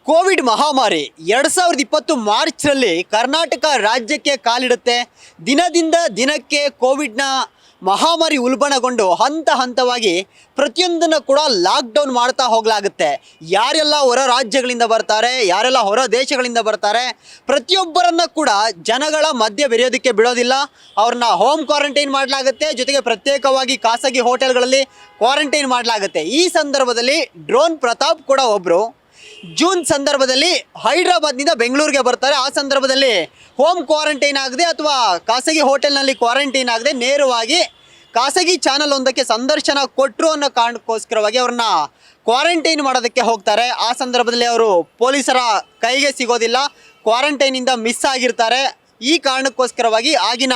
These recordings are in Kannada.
ಕೋವಿಡ್ ಮಹಾಮಾರಿ 2020 ಮಾರ್ಚ್ನಲ್ಲಿ ಕರ್ನಾಟಕ ರಾಜ್ಯಕ್ಕೆ ಕಾಲಿಡುತ್ತೆ. ದಿನದಿಂದ ದಿನಕ್ಕೆ ಕೋವಿಡ್ನ ಮಹಾಮಾರಿ ಉಲ್ಬಣಗೊಂಡು ಹಂತ ಹಂತವಾಗಿ ಪ್ರತಿಯೊಂದನ್ನು ಕೂಡ ಲಾಕ್ಡೌನ್ ಮಾಡ್ತಾ ಹೋಗಲಾಗುತ್ತೆ. ಯಾರೆಲ್ಲ ಹೊರ ರಾಜ್ಯಗಳಿಂದ ಬರ್ತಾರೆ, ಯಾರೆಲ್ಲ ಹೊರ ದೇಶಗಳಿಂದ ಬರ್ತಾರೆ, ಪ್ರತಿಯೊಬ್ಬರನ್ನ ಕೂಡ ಜನಗಳ ಮಧ್ಯೆ ಬೆರೆಯೋದಕ್ಕೆ ಬಿಡೋದಿಲ್ಲ. ಅವ್ರನ್ನ ಹೋಮ್ ಕ್ವಾರಂಟೈನ್ ಮಾಡಲಾಗುತ್ತೆ, ಜೊತೆಗೆ ಪ್ರತ್ಯೇಕವಾಗಿ ಖಾಸಗಿ ಹೋಟೆಲ್ಗಳಲ್ಲಿ ಕ್ವಾರಂಟೈನ್ ಮಾಡಲಾಗುತ್ತೆ. ಈ ಸಂದರ್ಭದಲ್ಲಿ ಡ್ರೋನ್ ಪ್ರತಾಪ್ ಕೂಡ ಒಬ್ಬರು ಜೂನ್ ಸಂದರ್ಭದಲ್ಲಿ ಹೈದರಾಬಾದ್ನಿಂದ ಬೆಂಗಳೂರಿಗೆ ಬರ್ತಾರೆ. ಆ ಸಂದರ್ಭದಲ್ಲಿ ಹೋಮ್ ಕ್ವಾರಂಟೈನ್ ಆಗದೆ ಅಥವಾ ಖಾಸಗಿ ಹೋಟೆಲ್ನಲ್ಲಿ ಕ್ವಾರಂಟೈನ್ ಆಗದೆ ನೇರವಾಗಿ ಖಾಸಗಿ ಚಾನಲ್ ಒಂದಕ್ಕೆ ಸಂದರ್ಶನ ಕೊಟ್ಟರು ಅನ್ನೋ ಕಾರಣಕ್ಕೋಸ್ಕರವಾಗಿ ಅವ್ರನ್ನ ಕ್ವಾರಂಟೈನ್ ಮಾಡೋದಕ್ಕೆ ಹೋಗ್ತಾರೆ. ಆ ಸಂದರ್ಭದಲ್ಲಿ ಅವರು ಪೊಲೀಸರ ಕೈಗೆ ಸಿಗೋದಿಲ್ಲ, ಕ್ವಾರಂಟೈನಿಂದ ಮಿಸ್ ಆಗಿರ್ತಾರೆ. ಈ ಕಾರಣಕ್ಕೋಸ್ಕರವಾಗಿ ಆಗಿನ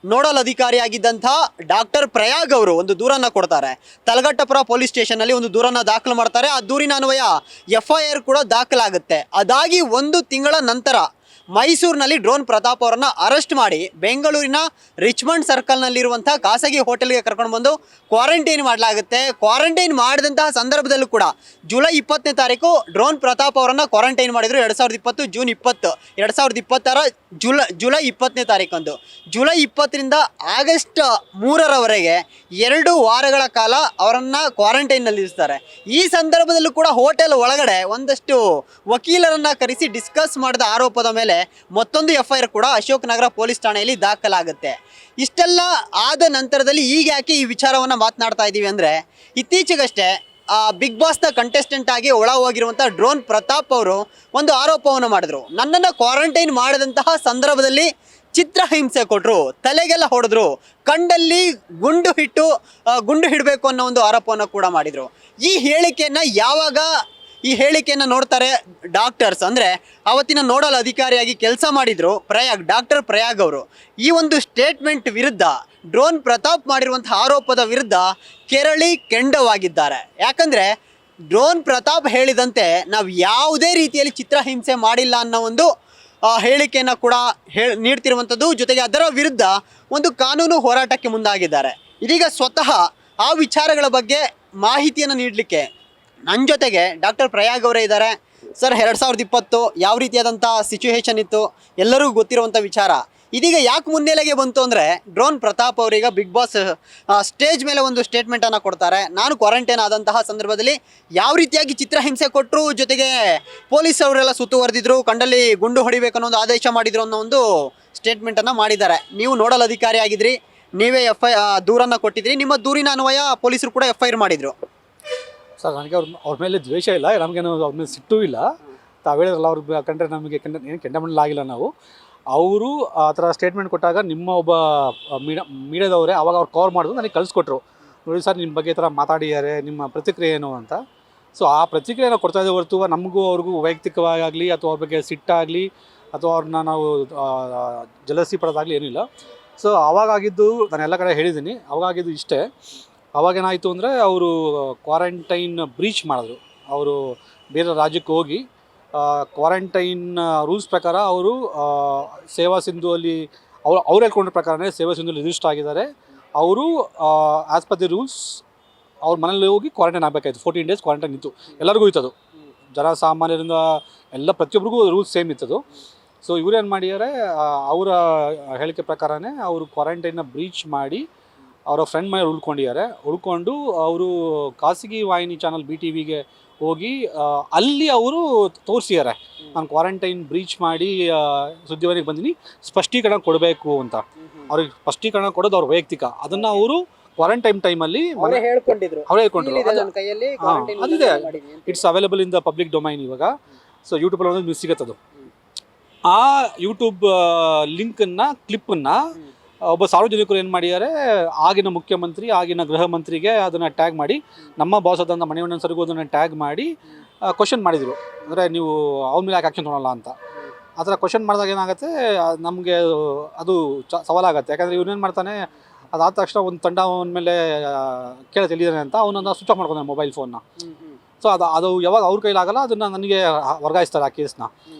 ನೋಡಲ್ ಅಧಿಕಾರಿಯಾಗಿದ್ದಂಥ ಡಾಕ್ಟರ್ ಪ್ರಯಾಗ್ ಅವರು ಒಂದು ದೂರನ್ನು ಕೊಡ್ತಾರೆ. ತಲಘಟ್ಟಪುರ ಪೊಲೀಸ್ ಸ್ಟೇಷನ್ನಲ್ಲಿ ಒಂದು ದೂರನ್ನು ದಾಖಲು ಮಾಡ್ತಾರೆ. ಆ ದೂರಿನ ಅನ್ವಯ FIR ಕೂಡ ದಾಖಲಾಗುತ್ತೆ. ಅದಾಗಿ 1 ತಿಂಗಳ ನಂತರ ಮೈಸೂರಿನಲ್ಲಿ ಡ್ರೋನ್ ಪ್ರತಾಪ್ ಅವರನ್ನು ಅರೆಸ್ಟ್ ಮಾಡಿ ಬೆಂಗಳೂರಿನ ರಿಚ್ಮಂಡ್ ಸರ್ಕಲ್ನಲ್ಲಿರುವಂಥ ಖಾಸಗಿ ಹೋಟೆಲ್ಗೆ ಕರ್ಕೊಂಡು ಬಂದು ಕ್ವಾರಂಟೈನ್ ಮಾಡಲಾಗುತ್ತೆ. ಕ್ವಾರಂಟೈನ್ ಮಾಡಿದಂತಹ ಸಂದರ್ಭದಲ್ಲೂ ಕೂಡ ಜುಲೈ 20ನೇ ತಾರೀಕು ಡ್ರೋನ್ ಪ್ರತಾಪ್ ಅವರನ್ನು ಕ್ವಾರಂಟೈನ್ ಮಾಡಿದರು. 2020 ಜೂನ್ 20, 2020 ಜುಲೈ 20ನೇ ತಾರೀಕಂದು. ಜುಲೈ 20ರಿಂದ ಆಗಸ್ಟ್ 3ರವರೆಗೆ 2 ವಾರಗಳ ಕಾಲ ಅವರನ್ನು ಕ್ವಾರಂಟೈನ್ನಲ್ಲಿ ಇರಿಸ್ತಾರೆ. ಈ ಸಂದರ್ಭದಲ್ಲೂ ಕೂಡ ಹೋಟೆಲ್ ಒಳಗಡೆ ಒಂದಷ್ಟು ವಕೀಲರನ್ನು ಕರೆಸಿ ಡಿಸ್ಕಸ್ ಮಾಡಿದ ಆರೋಪದ ಮೇಲೆ ಮತ್ತೊಂದು FIR ಕೂಡ ಅಶೋಕ್ ನಗರ ಪೊಲೀಸ್ ಠಾಣೆಯಲ್ಲಿ ದಾಖಲಾಗುತ್ತೆ. ಇಷ್ಟೆಲ್ಲ ಆದ ನಂತರದಲ್ಲಿ ಈಗ ಯಾಕೆ ಈ ವಿಚಾರವನ್ನು ಮಾತನಾಡ್ತಾ ಇದ್ದೀವಿ ಅಂದರೆ, ಇತ್ತೀಚೆಗಷ್ಟೇ ಬಿಗ್ ಬಾಸ್ನ ಕಂಟೆಸ್ಟೆಂಟ್ ಆಗಿ ಒಳ ಹೋಗಿರುವಂಥ ಡ್ರೋನ್ ಪ್ರತಾಪ್ ಅವರು ಒಂದು ಆರೋಪವನ್ನು ಮಾಡಿದ್ರು. ನನ್ನನ್ನು ಕ್ವಾರಂಟೈನ್ ಮಾಡಿದಂತಹ ಸಂದರ್ಭದಲ್ಲಿ ಚಿತ್ರಹಿಂಸೆ ಕೊಟ್ಟರು, ತಲೆಗೆಲ್ಲ ಹೊಡೆದ್ರು, ಕಂಡಲ್ಲಿ ಗುಂಡು ಹಿಡಬೇಕು ಅನ್ನೋ ಒಂದು ಆರೋಪವನ್ನು ಕೂಡ ಮಾಡಿದರು. ಈ ಹೇಳಿಕೆಯನ್ನು ನೋಡ್ತಾರೆ ಡಾಕ್ಟರ್ಸ್, ಅಂದರೆ ಅವತ್ತಿನ ನೋಡಲ್ ಅಧಿಕಾರಿಯಾಗಿ ಕೆಲಸ ಮಾಡಿದ್ರು ಡಾಕ್ಟರ್ ಪ್ರಯಾಗ್ ಅವರು. ಈ ಒಂದು ಸ್ಟೇಟ್ಮೆಂಟ್ ವಿರುದ್ಧ, ಡ್ರೋನ್ ಪ್ರತಾಪ್ ಮಾಡಿರುವಂಥ ಆರೋಪದ ವಿರುದ್ಧ ಕೆಂಡವಾಗಿದ್ದಾರೆ. ಯಾಕಂದರೆ ಡ್ರೋನ್ ಪ್ರತಾಪ್ ಹೇಳಿದಂತೆ ನಾವು ಯಾವುದೇ ರೀತಿಯಲ್ಲಿ ಚಿತ್ರಹಿಂಸೆ ಮಾಡಿಲ್ಲ ಅನ್ನೋ ಒಂದು ಹೇಳಿಕೆಯನ್ನು ಕೂಡ ನೀಡ್ತಿರುವಂಥದ್ದು. ಜೊತೆಗೆ ಅದರ ವಿರುದ್ಧ ಒಂದು ಕಾನೂನು ಹೋರಾಟಕ್ಕೆ ಮುಂದಾಗಿದ್ದಾರೆ. ಇದೀಗ ಸ್ವತಃ ಆ ವಿಚಾರಗಳ ಬಗ್ಗೆ ಮಾಹಿತಿಯನ್ನು ನೀಡಲಿಕ್ಕೆ ನನ್ನ ಜೊತೆಗೆ ಡಾಕ್ಟರ್ ಪ್ರಯಾಗ್ ಅವರೇ ಇದ್ದಾರೆ. ಸರ್, 2020 ಯಾವ ರೀತಿಯಾದಂಥ ಸಿಚುವೇಶನ್ ಇತ್ತು ಎಲ್ಲರಿಗೂ ಗೊತ್ತಿರುವಂಥ ವಿಚಾರ. ಇದೀಗ ಯಾಕೆ ಮುನ್ನೆಲೆಗೆ ಬಂತು ಅಂದರೆ, ಡ್ರೋನ್ ಪ್ರತಾಪ್ ಅವರೀಗ ಬಿಗ್ ಬಾಸ್ ಸ್ಟೇಜ್ ಮೇಲೆ ಒಂದು ಸ್ಟೇಟ್ಮೆಂಟನ್ನು ಕೊಡ್ತಾರೆ. ನಾನು ಕ್ವಾರಂಟೈನ್ ಆದಂತಹ ಸಂದರ್ಭದಲ್ಲಿ ಯಾವ ರೀತಿಯಾಗಿ ಚಿತ್ರಹಿಂಸೆ ಕೊಟ್ಟರು, ಜೊತೆಗೆ ಪೊಲೀಸ್ ಅವರೆಲ್ಲ ಸುತ್ತುವರೆದಿದ್ರು, ಕಂಡಲ್ಲಿ ಗುಂಡು ಹೊಡಿಬೇಕು ಅನ್ನೋ ಒಂದು ಆದೇಶ ಮಾಡಿದ್ರು ಅನ್ನೋ ಒಂದು ಸ್ಟೇಟ್ಮೆಂಟನ್ನು ಮಾಡಿದ್ದಾರೆ. ನೀವು ನೋಡಲ್ ಅಧಿಕಾರಿ ಆಗಿದ್ರಿ, ನೀವೇ ದೂರನ್ನು ಕೊಟ್ಟಿದ್ರಿ, ನಿಮ್ಮ ದೂರಿನ ಅನ್ವಯ ಪೊಲೀಸರು ಕೂಡ FIR ಮಾಡಿದರು. ಸರ್, ನನಗೆ ಅವ್ರ ಮೇಲೆ ದ್ವೇಷ ಇಲ್ಲ, ನಮಗೇನು ಅವ್ರ ಮೇಲೆ ಸಿಟ್ಟು ಇಲ್ಲ. ತಾವು ಹೇಳಿದ್ರಲ್ಲ, ಅವ್ರಿಗೆ ಕಂಡ್ರೆ ನಮಗೆ ಏನು ಕೆಂಡಮಂಡಲಾಗಿಲ್ಲ. ನಾವು ಅವರು ಆ ಥರ ಸ್ಟೇಟ್ಮೆಂಟ್ ಕೊಟ್ಟಾಗ ನಿಮ್ಮ ಒಬ್ಬ ಮೀಡಿಯಾದವರೇ ಅವಾಗ ಅವ್ರು ಕವರ್ ಮಾಡಿದ್ರು, ನನಗೆ ಕಳಿಸ್ಕೊಟ್ರು. ನೋಡಿ ಸರ್, ನಿಮ್ಮ ಬಗ್ಗೆ ಈ ಥರ ಮಾತಾಡಿದ್ದಾರೆ, ನಿಮ್ಮ ಪ್ರತಿಕ್ರಿಯೆ ಏನು ಅಂತ. ಸೊ ಆ ಪ್ರತಿಕ್ರಿಯೆನ ಕೊಡ್ತಾ ಇದ್ದೆ ಹೊರತು ನಮಗೂ ಅವ್ರಿಗೂ ವೈಯಕ್ತಿಕವಾಗಲಿ ಅಥವಾ ಅವ್ರ ಬಗ್ಗೆ ಸಿಟ್ಟಾಗಲಿ ಅಥವಾ ಅವ್ರನ್ನ ನಾವು ಜಲಸಿ ಪಡೋದಾಗಲಿ ಏನೂ ಇಲ್ಲ. ಸೊ ಅವಾಗಾಗಿದ್ದು ನಾನು ಎಲ್ಲ ಕಡೆ ಹೇಳಿದ್ದೀನಿ. ಅವಾಗಾಗಿದ್ದು ಇಷ್ಟೇ. ಅವಾಗೇನಾಯಿತು ಅಂದರೆ, ಅವರು ಕ್ವಾರಂಟೈನ್ ಬ್ರೀಚ್ ಮಾಡಿದ್ರು. ಅವರು ಬೇರೆ ರಾಜ್ಯಕ್ಕೆ ಹೋಗಿ ಕ್ವಾರಂಟೈನ್ ರೂಲ್ಸ್ ಪ್ರಕಾರ ಅವರು ಸೇವಾ ಸಿಂಧುವಲ್ಲಿ ಅವ್ರು ಹೇಳ್ಕೊಂಡ್ರ ಪ್ರಕಾರನೇ ಸೇವಾ ಸಿಂಧುವಲ್ಲಿ ರಿಜಿಸ್ಟರ್ ಆಗಿದ್ದಾರೆ. ಅವರು ಆ್ಯಸ್ ಪರ್ ದಿ ರೂಲ್ಸ್ ಅವ್ರ ಮನೇಲಿ ಹೋಗಿ ಕ್ವಾರಂಟೈನ್ ಆಗಬೇಕಾಯ್ತು. 14 ಡೇಸ್ ಕ್ವಾರಂಟೈನ್ ಇತ್ತು, ಎಲ್ಲರಿಗೂ ಇತ್ತದು. ಜನಸಾಮಾನ್ಯರಿಂದ ಎಲ್ಲ ಪ್ರತಿಯೊಬ್ಬರಿಗೂ ರೂಲ್ಸ್ ಸೇಮ್ ಇತ್ತದು. ಸೊ ಇವ್ರೇನು ಮಾಡಿದ್ದಾರೆ, ಅವರ ಹೇಳಿಕೆ ಪ್ರಕಾರನೇ ಅವರು ಕ್ವಾರಂಟೈನ್ನ ಬ್ರೀಚ್ ಮಾಡಿ ಅವರ ಫ್ರೆಂಡ್ ಮನೆ ಉಳ್ಕೊಂಡು ಅವರು ಖಾಸಗಿ ವಾಹಿನಿ ಚಾನಲ್ BTVಗೆ ಹೋಗಿ ಅಲ್ಲಿ ಅವರು ತೋರಿಸಿದ್ದಾರೆ, ನಾನು ಕ್ವಾರಂಟೈನ್ ಬ್ರೀಚ್ ಮಾಡಿ ಸುದ್ದಿವಾಹಿನಿಗೆ ಬಂದಿನಿ, ಸ್ಪಷ್ಟೀಕರಣ ಕೊಡಬೇಕು ಅಂತ. ಅವ್ರಿಗೆ ಸ್ಪಷ್ಟೀಕರಣ ಕೊಡೋದು ಅವ್ರ ವೈಯಕ್ತಿಕ. ಅದನ್ನು ಅವರು ಕ್ವಾರಂಟೈನ್ ಟೈಮಲ್ಲಿ ಅವರೇ ಹೇಳ್ಕೊಂಡ್ರು. ಅದಿದೆ, it's available in the public domain ಇವಾಗ. ಸೊ ಯೂಟ್ಯೂಬಲ್ಲಿ ಒಂದು ನ್ಯೂಸ್ ಸಿಗುತ್ತದು. ಆ ಯೂಟ್ಯೂಬ್ ಲಿಂಕನ್ನು, ಕ್ಲಿಪ್ಪನ್ನು ಒಬ್ಬ ಸಾರ್ವಜನಿಕರು ಏನು ಮಾಡಿದ್ದಾರೆ, ಆಗಿನ ಮುಖ್ಯಮಂತ್ರಿ, ಆಗಿನ ಗೃಹ ಮಂತ್ರಿಗೆ ಅದನ್ನು ಟ್ಯಾಗ್ ಮಾಡಿ, ನಮ್ಮ ಬಾಸ್ ಆದಂಥ ಮಣಿವಣ್ಣನ್ ಸರ್ಗೂ ಅದನ್ನು ಟ್ಯಾಗ್ ಮಾಡಿ ಕ್ವಶನ್ ಮಾಡಿದರು. ಅಂದರೆ ನೀವು ಅವ್ರ ಮೇಲೆ ಯಾಕೆ ಆ್ಯಕ್ಷನ್ ತೊಗೊಳಲ್ಲ ಅಂತ. ಆ ಥರ ಕ್ವಶನ್ ಮಾಡಿದಾಗ ಏನಾಗುತ್ತೆ, ನಮಗೆ ಅದು ಸವಾಲಾಗುತ್ತೆ. ಯಾಕಂದರೆ ಇವನೇನು ಮಾಡ್ತಾನೆ, ಅದಾದ ತಕ್ಷಣ ಒಂದು ತಂಡ ಅವನ ಮೇಲೆ ಕೇಳಿ ತಿಳಿದಾನೆ ಅಂತ ಅವನನ್ನು ಸ್ವಿಚ್ ಆಫ್ ಮಾಡ್ಕೊತಾನೆ ಮೊಬೈಲ್ ಫೋನ್ನ. ಸೊ ಅದು ಯಾವಾಗ ಅವ್ರ ಕೈಲಾಗಲ್ಲ, ಅದನ್ನು ನನಗೆ ವರ್ಗಾಯಿಸ್ತಾರೆ ಆ ಕೇಸ್ನ.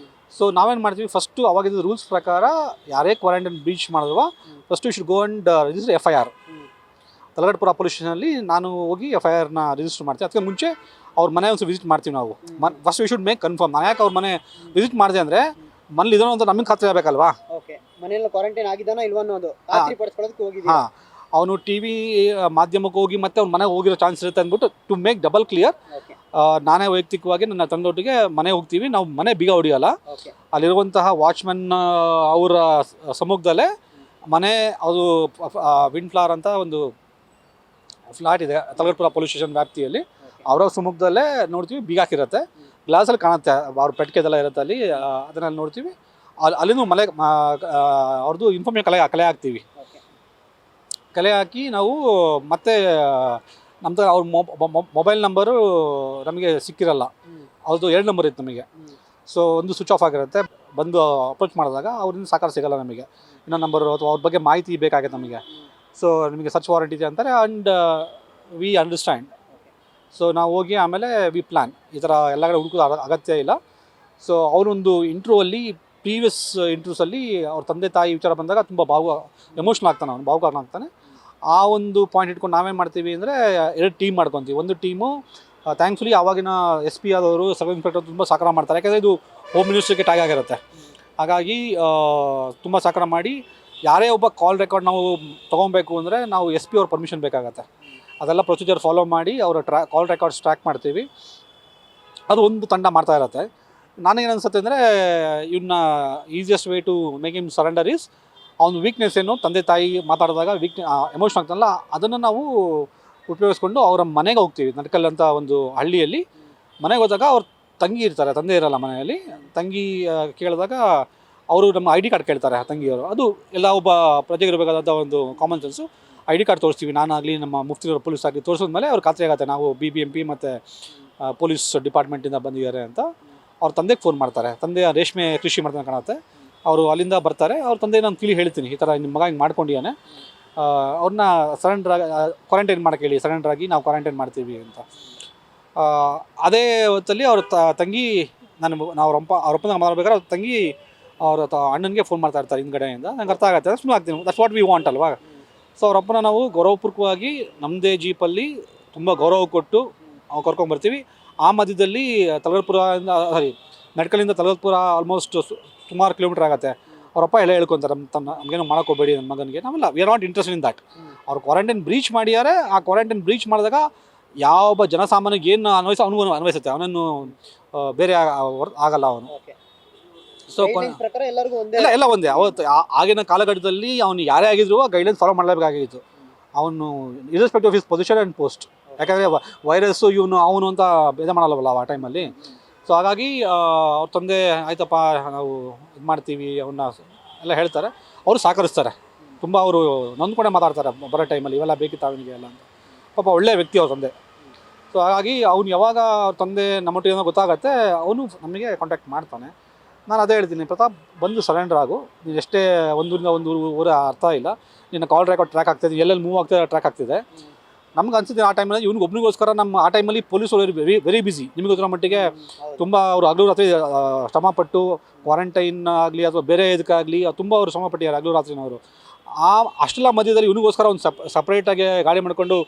ಸೊ ನಾವೇನು ಮಾಡ್ತೀವಿ, ಫಸ್ಟು ಅವಾಗಿದ್ದ ರೂಲ್ಸ್ ಪ್ರಕಾರ ಯಾರೇ ಕ್ವಾರಂಟೈನ್ ಬ್ರೀಚ್ ಮಾಡಿದ್ರು first you should go and register FIR. Talaghattapura police ಸ್ಟೇಷನಲ್ಲಿ ನಾನು ಹೋಗಿ FIR ರಿಜಿಸ್ಟರ್ ಮಾಡ್ತೀನಿ. ಅದಕ್ಕೆ ಮುಂಚೆ ಅವ್ರ ಮನೆ ಒಂದು ವಿಸಿಟ್ ಮಾಡ್ತೀವಿ ನಾವು. First we should make confirm. ನಾನು ಯಾಕೆ ಅವ್ರ ಮನೆ ವಿಸಿಟ್ ಮಾಡಿದೆ ಅಂದರೆ ಮನೇಲಿ ಇದನ್ನೋ ಅಂತ ನಮಗೆ ಖಾತ್ರಿ ಆಗಬೇಕಲ್ವಾ. ಮನೆಯಲ್ಲಿ ಕ್ವಾರಂಟೈನ್ ಆಗಿದ್ದಾನೋ ಇಲ್ವೋ ಅನ್ನೋದು ಖಾತ್ರಿ ಪಡಿಸ್ಕೊಳ್ಳೋದಕ್ಕೆ ಹೋಗಿದ್ದೀವಿ. ಹಾಂ, ಅವನು TV ಮಾಧ್ಯಮಕ್ಕೆ ಹೋಗಿ ಮತ್ತೆ ಅವ್ನ ಮನೆಗೆ ಹೋಗಿರೋ ಚಾನ್ಸ್ ಇರುತ್ತೆ ಅಂದ್ಬಿಟ್ಟು ಟು ಮೇಕ್ ಡಬಲ್ ಕ್ಲಿಯರ್ ನಾನೇ ವೈಯಕ್ತಿಕವಾಗಿ ನನ್ನ ತಂದೊಟ್ಟಿಗೆ ಮನೆ ಹೋಗ್ತೀವಿ. ನಾವು ಮನೆ ಬೀಗ ಹೊಡಿಯೋಲ್ಲ. ಅಲ್ಲಿರುವಂತಹ ವಾಚ್ಮನ್ ಅವರ ಸಮ್ಮುಖದಲ್ಲೇ ಮನೆ, ಅದು ವಿಂಡ್ ಫ್ಲವರ್ ಅಂತ ಒಂದು ಫ್ಲಾಟ್ ಇದೆ ತಲಗಡಪುರ ಪೊಲೀಸ್ ಸ್ಟೇಷನ್ ವ್ಯಾಪ್ತಿಯಲ್ಲಿ. ಅವರ ಸಮ್ಮುಖದಲ್ಲೇ ನೋಡ್ತೀವಿ, ಬೀಗ ಹಾಕಿರುತ್ತೆ, ಗ್ಲಾಸಲ್ಲಿ ಕಾಣುತ್ತೆ ಅವ್ರ ಪೆಟ್ಟಿಗೆದೆಲ್ಲ ಇರುತ್ತೆ ಅಲ್ಲಿ, ಅದನ್ನೆಲ್ಲ ನೋಡ್ತೀವಿ. ಅಲ್ಲಿಂದ ಮನೆ ಅವ್ರದ್ದು ಇನ್ಫಾರ್ಮೇಷನ್ ಕಲೆ ಹಾಕ್ತೀವಿ. ಕಲೆ ಹಾಕಿ ನಾವು ಮತ್ತೆ ನಮ್ಮದು ಅವ್ರ ಮೊಬೈಲ್ ನಂಬರು ನಮಗೆ ಸಿಕ್ಕಿರಲ್ಲ. ಅವ್ರದ್ದು 2 ನಂಬರ್ ಇತ್ತು ನಮಗೆ. ಸೊ ಒಂದು ಸ್ವಿಚ್ ಆಫ್ ಆಗಿರುತ್ತೆ. ಬಂದು ಅಪ್ರೋಚ್ ಮಾಡಿದಾಗ ಅವರಿಂದ ಸಾಕಾರ ಸಿಗೋಲ್ಲ ನಮಗೆ. ಇನ್ನೊಂದು ನಂಬರು ಅಥವಾ ಅವ್ರ ಬಗ್ಗೆ ಮಾಹಿತಿ ಬೇಕಾಗುತ್ತೆ ನಮಗೆ. ಸೊ ನಿಮಗೆ ಸರ್ಚ್ ವಾರೆಂಟ್ ಇದೆ ಅಂತಾರೆ. And we understand. ಸೊ ನಾವು ಹೋಗಿ ಆಮೇಲೆ ವಿ ಪ್ಲ್ಯಾನ್. ಈ ಥರ ಎಲ್ಲ ಕಡೆ ಹುಡುಕೋದು ಅಗತ್ಯ ಇಲ್ಲ. ಸೊ ಅವನೊಂದು ಇಂಟ್ರ್ಯೂವಲ್ಲಿ, ಪ್ರೀವಿಯಸ್ ಇಂಟ್ರ್ಯೂಸಲ್ಲಿ ಅವ್ರ ತಂದೆ ತಾಯಿ ವಿಚಾರ ಬಂದಾಗ ತುಂಬ ಎಮೋಷ್ನಲ್ ಆಗ್ತಾನೆ, ಅವನು ಭಾವುಕನಾಗ್ತಾನೆ. ಆ ಒಂದು ಪಾಯಿಂಟ್ ಇಟ್ಕೊಂಡು ನಾವೇನು ಮಾಡ್ತೀವಿ ಅಂದರೆ 2 ಟೀಮ್ ಮಾಡ್ಕೊತೀವಿ. ಒಂದು ಟೀಮು ಥ್ಯಾಂಕ್ಫುಲಿ ಆವಾಗಿನ SP ಆದವರು, ಸಬ್ ಇನ್ಸ್ಪೆಕ್ಟರ್ ತುಂಬ ಸಹಕಾರ ಮಾಡ್ತಾರೆ. ಯಾಕೆಂದರೆ ಇದು ಹೋಮ್ ಮಿನಿಸ್ಟ್ರಿಗೆ ಟ್ಯಾಗ್ ಆಗಿರುತ್ತೆ. ಹಾಗಾಗಿ ತುಂಬ ಸಹಕಾರ ಮಾಡಿ ಯಾರೇ ಒಬ್ಬ ಕಾಲ್ ರೆಕಾರ್ಡ್ ನಾವು ತೊಗೊಬೇಕು ಅಂದರೆ ನಾವು SP ಅವ್ರ ಪರ್ಮಿಷನ್ ಬೇಕಾಗತ್ತೆ. ಅದೆಲ್ಲ ಪ್ರೊಸೀಜರ್ ಫಾಲೋ ಮಾಡಿ ಅವರ ಕಾಲ್ ರೆಕಾರ್ಡ್ಸ್ ಟ್ರ್ಯಾಕ್ ಮಾಡ್ತೀವಿ. ಅದು ಒಂದು ತಂಡ ಮಾಡ್ತಾ ಇರುತ್ತೆ. ನನಗೇನು ಅನ್ಸುತ್ತೆ ಅಂದರೆ ಇವನ್ನ easiest way to make him surrender is ಅವ್ನ ವೀಕ್ನೆಸ್ ಏನು, ತಂದೆ ತಾಯಿ ಮಾತಾಡಿದಾಗ ಎಮೋಷನ್ ಆಗ್ತಾನಲ್ಲ, ಅದನ್ನು ನಾವು ಉಪಯೋಗಿಸ್ಕೊಂಡು ಅವರ ಮನೆಗೆ ಹೋಗ್ತೀವಿ. ನಡ್ಕಲ್ ಅಂತ ಒಂದು ಹಳ್ಳಿಯಲ್ಲಿ ಮನೆಗೆ ಹೋದಾಗ ಅವ್ರ ತಂಗಿ ಇರ್ತಾರೆ, ತಂದೆ ಇರಲ್ಲ ಮನೆಯಲ್ಲಿ. ತಂಗಿ ಕೇಳಿದಾಗ ಅವರು ನಮ್ಮ ID ಕಾರ್ಡ್ ಕೇಳ್ತಾರೆ ತಂಗಿಯವರು. ಅದು ಎಲ್ಲ ಒಬ್ಬ ಪ್ರಜೆಗೆ ಇರಬೇಕಾದಂಥ ಒಂದು ಕಾಮನ್ ಸೆನ್ಸು. ID ಕಾರ್ಡ್ ತೋರಿಸ್ತೀವಿ, ನಾನಾಗಲಿ ನಮ್ಮ ಮುಫ್ತಿನವರು ಪೊಲೀಸ್ ಆಗಲಿ. ತೋರಿಸಿದ್ಮೇಲೆ ಅವ್ರು ಖಾತ್ರಿ ಆಗುತ್ತೆ ನಾವು BBMP ಮತ್ತು ಪೊಲೀಸ್ ಡಿಪಾರ್ಟ್ಮೆಂಟಿಂದ ಬಂದಿದ್ದಾರೆ ಅಂತ. ಅವ್ರ ತಂದೆಗೆ ಫೋನ್ ಮಾಡ್ತಾರೆ. ತಂದೆ ರೇಷ್ಮೆ ಕೃಷಿ ಮಾಡ್ತಾನೆ ಕಾಣುತ್ತೆ. ಅವರು ಅಲ್ಲಿಂದ ಬರ್ತಾರೆ. ಅವ್ರ ತಂದೆ ನಾನು ಹೇಳ್ತೀನಿ, ಈ ಥರ ನಿಮ್ಮ ಮಗ ಹಿಂಗೆ ಮಾಡ್ಕೊಂಡಿದ್ದಾನೆ, ಅವ್ರನ್ನ ಕ್ವಾರಂಟೈನ್ ಮಾಡೋಕ್ಕೆ ಹೇಳಿ, ಸರೆಂಡರ್ ಆಗಿ ನಾವು ಕ್ವಾರಂಟೈನ್ ಮಾಡ್ತೀವಿ ಅಂತ. ಅದೇ ಹೊತ್ತಲ್ಲಿ ಅವ್ರ ತಂಗಿ ಅವ್ರ ಅಪ್ಪನ ಮಾತಾಡ್ಬೇಕಾದ್ರೆ ಅವ್ರ ತಂಗಿ ಅವ್ರ ಅಣ್ಣನಿಗೆ ಫೋನ್ ಮಾಡ್ತಾ ಇರ್ತಾರೆ ಹಿಂದ್ಗಡೆಯಿಂದ. ನಂಗೆ ಅರ್ಥ ಆಗುತ್ತೆ, ಸುಮ್ಮನೆ ಆಗ್ತೀನಿ. ದಟ್ಸ್ ವಾಟ್ ವಿ ವಾಂಟ್ ಅಲ್ವಾ. ಸೊ ಅವ್ರ ಅಪ್ಪನ ನಾವು ಗೌರವಪೂರ್ವಕವಾಗಿ ನಮ್ಮದೇ ಜೀಪಲ್ಲಿ ತುಂಬ ಗೌರವ ಕೊಟ್ಟು ನಾವು ಕರ್ಕೊಂಬರ್ತೀವಿ. ಆ ಮಧ್ಯದಲ್ಲಿ ನಡ್ಕಲಿಂದ ತಲಗಡಪುರ ಆಲ್ಮೋಸ್ಟ್ ಸುಮಾರು ಕಿಲೋಮೀಟರ್ ಆಗುತ್ತೆ. ಅವರಪ್ಪ ಎಲ್ಲ ಹೇಳ್ಕೊತಾರೆ, ನಮಗೇನು ಮಾಡೋಕ್ಕೋಗಬೇಡಿ ನನ್ನ ಮಗನಿಗೆ. ನಾವೆಲ್ಲ we are not interested in that. ಅವ್ರು ಕ್ವಾರಂಟೈನ್ ಬ್ರೀಚ್ ಮಾಡಿದ್ದಾರೆ. ಆ ಕ್ವಾರಂಟೈನ್ ಬ್ರೀಚ್ ಮಾಡಿದಾಗ ಯಾವ ಜನಸಾಮಾನ್ಯಗೆ ಏನು ಅವನಿಗೂ ಅನ್ವಯಿಸುತ್ತೆ, ಅವನನ್ನು ಬೇರೆ ಆಗಲ್ಲ ಅವನು. ಸೊ ಎಲ್ಲ ಒಂದೇ. ಅವತ್ತು ಆಗಿನ ಕಾಲಘಟ್ಟದಲ್ಲಿ ಅವನು ಯಾರೇ ಆಗಿದ್ರು ಗೈಡ್ಲೈನ್ಸ್ ಫಾಲೋ ಮಾಡಲೇಬೇಕಾಗಿತ್ತು. ಅವನು irrespective of his position and post. ಯಾಕಂದರೆ ವೈರಸ್ಸು ಅವನು ಅಂತ ಇದು ಮಾಡಲ್ಲವಲ್ಲ ಆ ಟೈಮಲ್ಲಿ. ಸೊ ಹಾಗಾಗಿ ಅವ್ರ ತಂದೆ ಆಯ್ತಪ್ಪ ನಾವು ಇದು ಮಾಡ್ತೀವಿ ಅವನ್ನ ಎಲ್ಲ ಹೇಳ್ತಾರೆ. ಅವರು ಸಹಕರಿಸ್ತಾರೆ ತುಂಬ. ಅವರು ನೊಂದ್ಕೊಂಡೆ ಮಾತಾಡ್ತಾರೆ ಬರೋ ಟೈಮಲ್ಲಿ, ಇವೆಲ್ಲ ಬೇಕಿತ್ತು ಅವನಿಗೆ ಎಲ್ಲ ಅಂತ. ಪಾಪ ಒಳ್ಳೆಯ ವ್ಯಕ್ತಿ ಅವ್ರ ತಂದೆ. ಸೊ ಹಾಗಾಗಿ ಅವ್ನು ಯಾವಾಗ ಅವ್ರ ತಂದೆ ನಮ್ಮೊಟ್ಟಿಗೆ ಏನೋ ಗೊತ್ತಾಗತ್ತೆ, ಅವನು ನಮಗೆ ಕಾಂಟ್ಯಾಕ್ಟ್ ಮಾಡ್ತಾನೆ. ನಾನು ಅದೇ ಹೇಳ್ತೀನಿ, ಪ್ರತಾಪ್ ಬಂದು ಸರೆಂಡರ್ ಆಗು. ನೀನು ಎಷ್ಟೇ ಒಂದೂರಿಂದ ಒಂದು ಊರ ಅರ್ಥ ಇಲ್ಲ, ನಿನ್ನ ಕಾಲ್ ರೆಕಾರ್ಡ್ ಟ್ರ್ಯಾಕ್ ಆಗ್ತಿದೆ, ಎಲ್ಲೆಲ್ಲಿ ಮೂವ್ ಆಗ್ತಿದೆ ಟ್ರ್ಯಾಕ್ ಆಗ್ತಿದೆ. ನಮ್ಗೆ ಅನ್ಸುತ್ತೆ ಆ ಟೈಮಲ್ಲಿ ಇವ್ನಿಗೆ ಒಬ್ಬನಿಗೋಸ್ಕರ ನಮ್ಮ ಆ ಟೈಮಲ್ಲಿ ಪೊಲೀಸರು ವೆರಿ ಬಿಸಿ. ನಿಮಗೆ ಗೊತ್ತಿರೋ ಮಟ್ಟಿಗೆ ತುಂಬ ಅವರು ಹಗಲು ರಾತ್ರಿ ಶ್ರಮಪಟ್ಟು ಕ್ವಾರಂಟೈನ್ ಆಗಲಿ ಅಥವಾ ಬೇರೆ ಇದಕ್ಕಾಗಲಿ ತುಂಬ ಅವರು ಶ್ರಮಪಟ್ಟಿದ್ದಾರೆ ಹಗಲು ರಾತ್ರಿನವರು. ಅಷ್ಟೆಲ್ಲ ಮಧ್ಯದಲ್ಲಿ ಇವನಿಗೋಸ್ಕರ ಒಂದು ಸಪ್ರೇಟಾಗಿ ಗಾಡಿ ಮಾಡಿಕೊಂಡು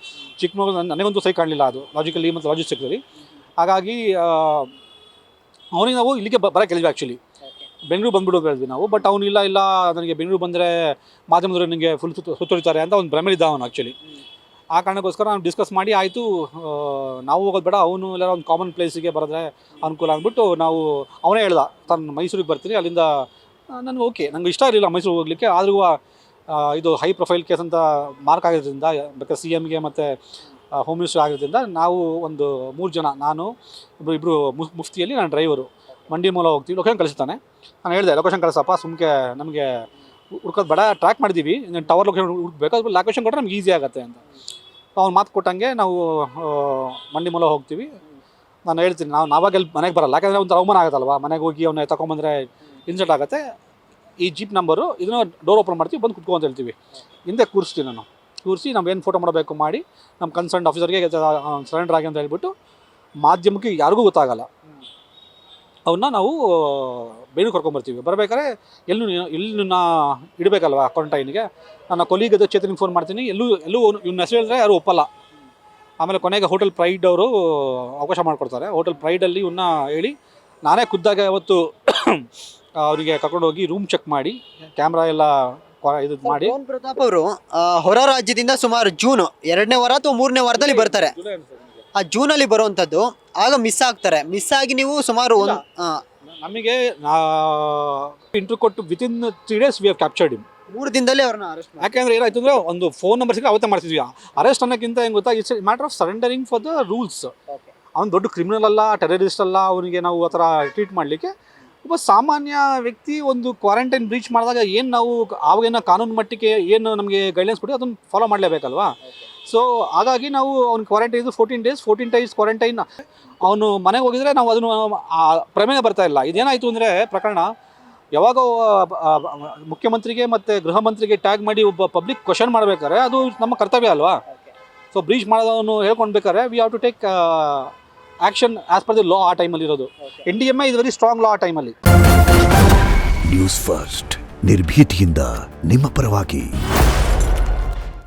ಚಿಕ್ಕಮಗಳೂರು ನನಗಂತೂ ಸೈ ಕಾಣಲಿಲ್ಲ ಅದು ಲಾಜಿಕಲಿ ಮತ್ತು ಲಾಜಿಸ್ಟಿಕ್ಸಲ್ಲಿ. ಹಾಗಾಗಿ ಅವನಿಗೆ ನಾವು ಇಲ್ಲಿಗೆ ಬರೋಕ್ಕೆ ಹೇಳಿದ್ವಿ. ಆ್ಯಕ್ಚುಲಿ ಬೆಂಗಳೂರು ಬಂದ್ಬಿಡೋದು ಹೇಳಿದ್ವಿ ನಾವು. ಬಟ್ ಅವನು ಇಲ್ಲ ನನಗೆ ಬೆಂಗಳೂರು ಬಂದರೆ ಮಾಧ್ಯಮದವರು ನನಗೆ ಫುಲ್ ಸುತ್ತೊಡಿತಾರೆ ಅಂತ ಒಂದು ಭ್ರಮೆಲಿದ್ದ ಅವನು ಆ್ಯಕ್ಚುಲಿ. ಆ ಕಾರಣಕ್ಕೋಸ್ಕರ ನಾವು ಡಿಸ್ಕಸ್ ಮಾಡಿ ಆಯಿತು ನಾವು ಹೋಗೋದು ಬೇಡ, ಅವನು ಎಲ್ಲ ಒಂದು ಕಾಮನ್ ಪ್ಲೇಸಿಗೆ ಬರೋದ್ರೆ ಅನುಕೂಲ ಅಂದ್ಬಿಟ್ಟು ಅವನೇ ಹೇಳ್ದ, ತಾನು ಮೈಸೂರಿಗೆ ಬರ್ತೀನಿ, ಅಲ್ಲಿಂದ ನನಗೆ ಓಕೆ. ನನಗೆ ಇಷ್ಟ ಇರಲಿಲ್ಲ ಮೈಸೂರಿಗೆ ಹೋಗಲಿಕ್ಕೆ. ಆದರೂ ಇದು ಹೈ ಪ್ರೊಫೈಲ್ ಕೇಸ್ ಅಂತ ಮಾರ್ಕ್ ಆಗಿರೋದ್ರಿಂದ, ಬೇಕಾದ್ರೆ CMಗೆ ಮತ್ತು ಹೋಮ್ ಮಿನಿಸ್ಟರ್ ಆಗಿರೋದ್ರಿಂದ ನಾವು ಒಂದು 3 ಜನ, ನಾನು ಇಬ್ಬರು ಮುಫ್ತಿಯಲ್ಲಿ, ನಾನು ಡ್ರೈವರು ಮಂಡಿ ಮೂಲ ಹೋಗ್ತೀವಿ. ಲೊಕೇಶನ್ ಕಳಿಸ್ತಾನೆ. ನಾನು ಹೇಳಿದೆ ಲೊಕೇಶನ್ ಕಳಿಸಪ್ಪ, ಸುಮ್ಕೆ ನಮಗೆ ಹುಡ್ಕೋದು ಬೇಡ, ಟ್ರ್ಯಾಕ್ ಮಾಡಿದ್ದೀವಿ, ನಾನು ಟವರ್ ಲೊಕೇಶನ್ ಹುಡುಕ್ಬೇಕು, ಅದು ಲೊಕೇಶನ್ ಕೊಟ್ಟರೆ ನಮ್ಗೆ ಈಸಿ ಆಗುತ್ತೆ ಅಂತ. ಅವ್ನು ಮಾತು ಕೊಟ್ಟಂಗೆ ನಾವು ಮಂಡಿ ಮೂಲ ಹೋಗ್ತೀವಿ. ನಾನು ಹೇಳ್ತೀನಿ, ನಾವಾಗ ಅಲ್ಲಿ ಮನೆಗೆ ಬರಲ್ಲ, ಯಾಕಂದರೆ ಒಂದು ಅವಮಾನ ಆಗುತ್ತಲ್ವ, ಮನೆಗೆ ಹೋಗಿ ಅವನ್ನ ತಗೊಂಬಂದರೆ ಇನ್ಸಲ್ಟ್ ಆಗುತ್ತೆ. ಈ ಜೀಪ್ ನಂಬರು ಇದನ್ನು ಡೋರ್ ಓಪನ್ ಮಾಡ್ತೀವಿ, ಬಂದು ಕುತ್ಕೊ ಅಂತ ಹೇಳ್ತೀವಿ. ಹಿಂದೆ ಕೂರಿಸ್ತೀವಿ. ನಾನು ಕೂರಿಸಿ ಏನು ಫೋಟೋ ಮಾಡಬೇಕು ಮಾಡಿ ನಮ್ಮ ಕನ್ಸರ್ನ್ ಆಫೀಸರ್ಗೆ ಸರೆಂಡರ್ ಆಗಿ ಅಂತ ಹೇಳ್ಬಿಟ್ಟು ಮಾಧ್ಯಮಕ್ಕೆ ಯಾರಿಗೂ ಗೊತ್ತಾಗಲ್ಲ. ಅವನ್ನ ನಾವು ಬೇಣು ಕರ್ಕೊಂಬರ್ತೀವಿ. ಬರಬೇಕಾದ್ರೆ ಎಲ್ಲೂ ಇಡಬೇಕಲ್ವ ಕ್ವಾರಂಟೈನ್ಗೆ. ನನ್ನ ಕೊಲೀಗ್ ಅದು ಚೇತನಿಗೆ ಫೋನ್ ಮಾಡ್ತೀನಿ, ಎಲ್ಲೂ ಇವ್ನ ಹೆಸರು ಹೇಳಿದ್ರೆ ಯಾರು ಒಪ್ಪಲ್ಲ. ಆಮೇಲೆ ಕೊನೆಗೆ ಹೋಟೆಲ್ ಪ್ರೈಡ್ ಅವರು ಅವಕಾಶ ಮಾಡಿಕೊಡ್ತಾರೆ. ಹೋಟೆಲ್ ಪ್ರೈಡಲ್ಲಿ ಇವನ್ನ ಹೇಳಿ ನಾನೇ ಖುದ್ದಾಗೆ ಅವತ್ತು ಅವರಿಗೆ ಕರ್ಕೊಂಡೋಗಿ ರೂಮ್ ಚೆಕ್ ಮಾಡಿ ಕ್ಯಾಮ್ರಾ ಎಲ್ಲ ಇದು ಮಾಡಿ. ಪವನ್ ಪ್ರತಾಪ್ ಅವರು ಹೊರ ರಾಜ್ಯದಿಂದ ಸುಮಾರು ಜೂನ್ 2ನೇ ವಾರ ಅಥವಾ 3ನೇ ವಾರದಲ್ಲಿ ಬರ್ತಾರೆ. ಆ ಜೂನಲ್ಲಿ ಬರುವಂಥದ್ದು, ಆಗ ಮಿಸ್ ಆಗ್ತಾರೆ. ಮಿಸ್ ಆಗಿ ನೀವು ಸುಮಾರು ನಮಗೆ ಇಂಟ್ರ್ಯೂ ಕೊಟ್ಟು within 3 days we have captured him. 3 ದಿನದಲ್ಲಿ ಅವ್ರನ್ನ ಅರೆಸ್ಟ್ ಮಾಡಿ. ಯಾಕೆಂದ್ರೆ ಏನಾಯ್ತು ಅಂದರೆ ಒಂದು ಫೋನ್ ನಂಬರ್ ಸಿಕ್ಕರೆ ಅವತ್ತೇ ಮಾಡ್ತಿದ್ವಿ. ಅರೆಸ್ಟ್ ಅನ್ನೋಕ್ಕಿಂತ ಹೆಂಗೆ ಗೊತ್ತಾ, it's matter of surrendering for the rules. ಅವ್ನು ದೊಡ್ಡ ಕ್ರಿಮಿನಲ್ ಅಲ್ಲ, ಟೆರರಿಸ್ಟ್ ಅಲ್ಲ, ಅವನಿಗೆ ನಾವು ಆ ಥರ ಟ್ರೀಟ್ ಮಾಡಲಿಕ್ಕೆ. ಒಬ್ಬ ಸಾಮಾನ್ಯ ವ್ಯಕ್ತಿ ಒಂದು ಕ್ವಾರಂಟೈನ್ ಬ್ರೀಚ್ ಮಾಡಿದಾಗ ಏನು ನಾವು ಆವಾಗೇನೋ ಕಾನೂನು ಮಟ್ಟಿಗೆ ಏನು ನಮಗೆ ಗೈಡ್ಲೈನ್ಸ್ ಕೊಟ್ಟು ಅದನ್ನು ಫಾಲೋ ಮಾಡಲೇಬೇಕಲ್ವಾ. ಸೊ ಹಾಗಾಗಿ ನಾವು ಅವ್ನು ಕ್ವಾರಂಟೈನ್ 14 days ಕ್ವಾರಂಟೈನ್. ಅವನು ಮನೆಗೆ ಹೋಗಿದ್ರೆ ನಾವು ಅದನ್ನು ಪ್ರಮೇಯ ಬರ್ತಾ ಇಲ್ಲ. ಇದೇನಾಯಿತು ಅಂದರೆ ಪ್ರಕರಣ ಯಾವಾಗ ಮುಖ್ಯಮಂತ್ರಿಗೆ ಮತ್ತು ಗೃಹ ಮಂತ್ರಿಗೆ ಟ್ಯಾಗ್ ಮಾಡಿ ಒಬ್ಬ ಪಬ್ಲಿಕ್ ಕ್ವಶನ್ ಮಾಡಬೇಕಾದ್ರೆ ಅದು ನಮ್ಮ ಕರ್ತವ್ಯ ಅಲ್ವಾ. ಸೊ ಬ್ರೀಚ್ ಮಾಡೋದನ್ನು ಹೇಳ್ಕೊಳ್ಬೇಕಾದ್ರೆ we have to take action as per the law. ಆ ಟೈಮಲ್ಲಿ ಇರೋದು NDMA ಇದು ವೆರಿ ಸ್ಟ್ರಾಂಗ್ ಲಾ ಆ ಟೈಮಲ್ಲಿ. ನ್ಯೂಸ್ ಫಸ್ಟ್ ನಿರ್ಭೀತಿಯಿಂದ ನಿಮ್ಮ ಪರವಾಗಿ.